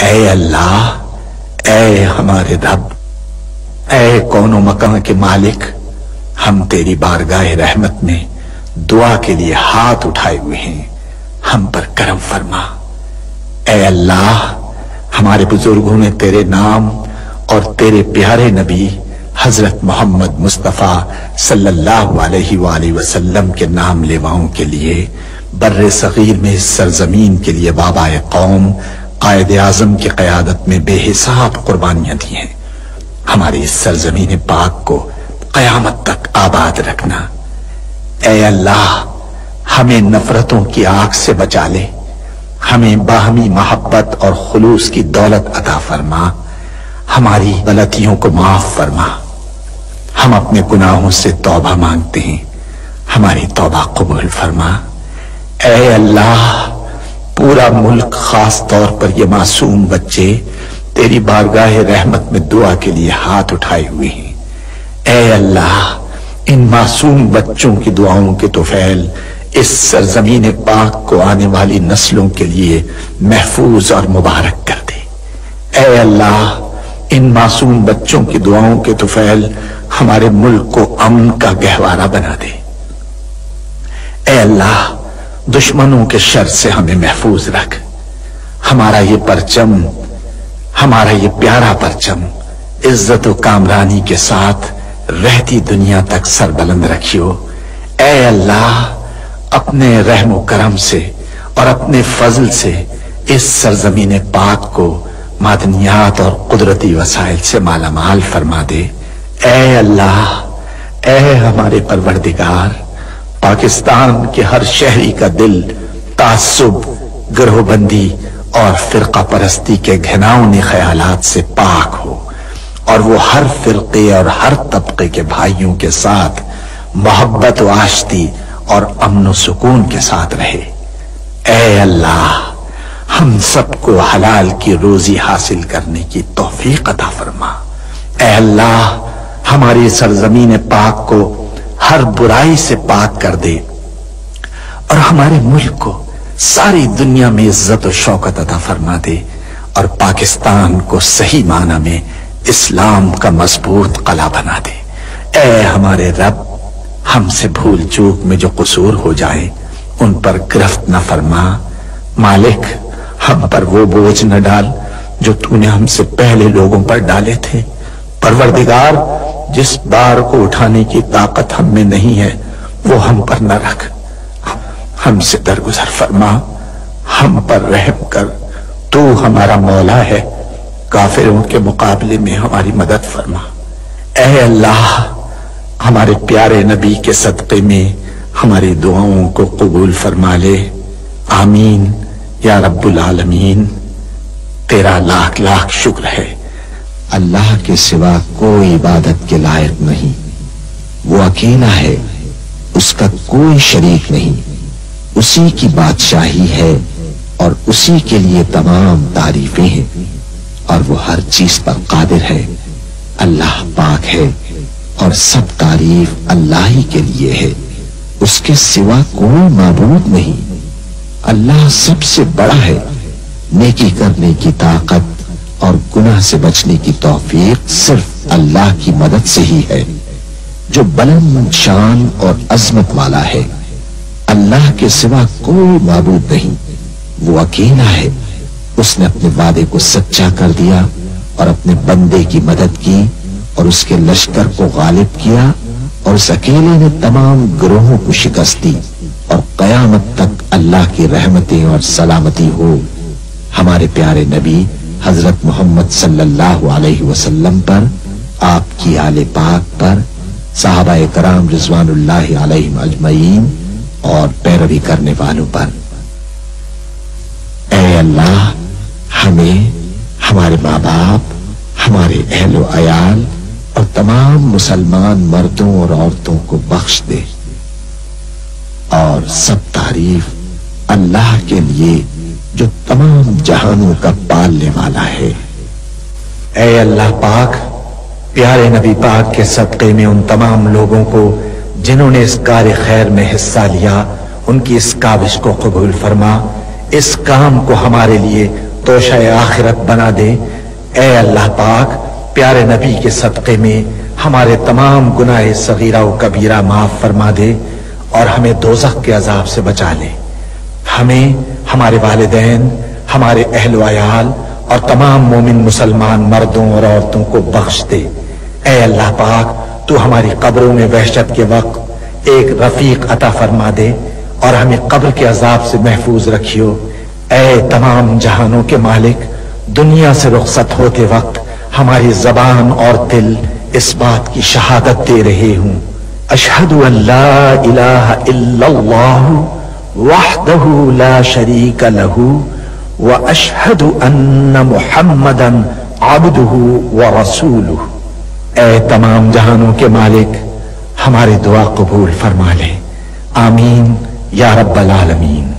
اے اللہ، اے ہمارے رب، اے کون و مکان کے مالک، ہم تیری بارگاہ رحمت میں دعا کے لیے ہاتھ اٹھائے ہوئے ہیں، ہم پر کرم فرما۔ اے اللہ، ہمارے بزرگوں نے تیرے نام اور تیرے پیارے نبی حضرت محمد مصطفیٰ صلی اللہ علیہ وآلہ وسلم کے نام لیواؤں کے لیے بر صغیر میں اس سرزمین کے لیے بابا قوم قائد اعظم کی قیادت میں بے حساب قربانیاں دی ہیں۔ ہماری اس سرزمین پاک کو قیامت تک آباد رکھنا۔ اے اللہ، ہمیں نفرتوں کی آگ سے بچا لے، ہمیں باہمی محبت اور خلوص کی دولت عطا فرما، ہماری غلطیوں کو معاف فرما۔ ہم اپنے گناہوں سے توبہ مانگتے ہیں، ہماری توبہ قبول فرما۔ اے اللہ، پورا ملک، خاص طور پر یہ معصوم بچے تیری بارگاہ رحمت میں دعا کے لیے ہاتھ اٹھائے ہوئے ہیں۔ اے اللہ، ان معصوم بچوں کی دعاؤں کے طفیل اس سرزمین پاک کو آنے والی نسلوں کے لیے محفوظ اور مبارک کر دے۔ اے اللہ، ان معصوم بچوں کی دعاؤں کے طفیل ہمارے ملک کو امن کا گہوارہ بنا دے۔ اے اللہ، دشمنوں کے شر سے ہمیں محفوظ رکھ۔ ہمارا یہ پرچم، ہمارا یہ پیارا پرچم عزت و کامرانی کے ساتھ رہتی دنیا تک سربلند رکھیو۔ اے اللہ، اپنے رحم و کرم سے اور اپنے فضل سے اس سرزمین پاک کو معدنیات اور قدرتی وسائل سے مالا مال فرما دے۔ اے اللہ، اے ہمارے پروردگار، پاکستان کے ہر شہری کا دل تعصب، گروہ بندی اور فرقہ پرستی کے گھناؤنے خیالات سے پاک ہو، اور وہ ہر فرقے اور ہر طبقے کے بھائیوں کے ساتھ محبت و آشتی اور امن و سکون کے ساتھ رہے۔ اے اللہ، ہم سب کو حلال کی روزی حاصل کرنے کی توفیق عطا فرما۔ اے اللہ، ہماری سرزمین پاک کو ہر برائی سے پاک کر دے، اور ہمارے ملک کو ساری دنیا میں عزت و شوکت عطا فرما دے، اور پاکستان کو صحیح معنی میں اسلام کا مضبوط قلعہ بنا دے۔ اے ہمارے رب، ہم سے بھول چوک میں جو قصور ہو جائے ان پر گرفت نہ فرما۔ مالک، ہم پر وہ بوجھ نہ ڈال جو تو نے ہم سے پہلے لوگوں پر ڈالے تھے۔ پروردگار، جس بار کو اٹھانے کی طاقت ہم میں نہیں ہے وہ ہم پر نہ رکھ، ہم سے درگزر فرما، ہم پر رحم کر۔ تو ہمارا مولا ہے، کافروں کے مقابلے میں ہماری مدد فرما۔ اے اللہ، ہمارے پیارے نبی کے صدقے میں ہماری دعاؤں کو قبول فرما لے۔ آمین یا رب العالمین۔ تیرا لاکھ لاکھ شکر ہے۔ اللہ کے سوا کوئی عبادت کے لائق نہیں، وہ اکیلا ہے، اس کا کوئی شریک نہیں، اسی کی بادشاہی ہے اور اسی کے لیے تمام تعریفیں ہیں، اور وہ ہر چیز پر قادر ہے۔ اللہ پاک ہے اور سب تعریف اللہ ہی کے لیے ہے، اس کے سوا کوئی معبود نہیں۔ اللہ سب سے بڑا ہے، نیکی کرنے کی طاقت اور گناہ سے بچنے کی توفیق صرف اللہ کی مدد سے ہی ہے، جو بلند شان اور عظمت والا ہے۔ اللہ کے سوا کوئی معبود نہیں، وہ اکیلا ہے۔ اس نے اپنے وعدے کو سچا کر دیا اور اپنے بندے کی مدد کی اور اس کے لشکر کو غالب کیا، اور اس اکیلے نے تمام گروہوں کو شکست دی، اور قیامت تک اللہ کی رحمتیں اور سلامتی ہو ہمارے پیارے نبی حضرت محمد صلی اللہ علیہ وسلم پر، آپ کی آل پاک پر، صحابہ کرام رضوان اللہ علیہم اجمعین اور پیروی کرنے والوں پر۔ اے اللہ، ہمیں، ہمارے ماں باپ، ہمارے اہل و عیال اور تمام مسلمان مردوں اور عورتوں کو بخش دے، اور سب تعریف اللہ کے لیے جو تمام جہانوں کا پالنے والا ہے۔ اے اللہ پاک، پیارے نبی پاک کے صدقے میں ان تمام لوگوں کو جنہوں نے اس کار خیر میں حصہ لیا، ان کی اس کاوش کو قبول فرما، اس کام کو ہمارے لیے توشہ آخرت بنا دے۔ اے اللہ پاک، پیارے نبی کے صدقے میں ہمارے تمام گناہ صغیرہ و کبیرہ معاف فرما دے اور ہمیں دوزخ کے عذاب سے بچا لے۔ ہمیں، ہمارے والدین، ہمارے اہل و عیال اور تمام مومن مسلمان مردوں اور عورتوں کو بخش دے۔ اے اللہ پاک، تو ہماری قبروں میں وحشت کے وقت ایک رفیق عطا فرما دے اور ہمیں قبر کے عذاب سے محفوظ رکھیو۔ اے تمام جہانوں کے مالک، دنیا سے رخصت ہوتے وقت ہماری زبان اور دل اس بات کی شہادت دے رہے ہوں، اشہد ان لا الہ الا اللہ وحدہ لا شریک لہ واشہد ان محمدا عبدہ ورسولہ۔ اے تمام جہانوں کے مالک، ہماری دعا قبول فرما لے، آمین یا رب العالمین۔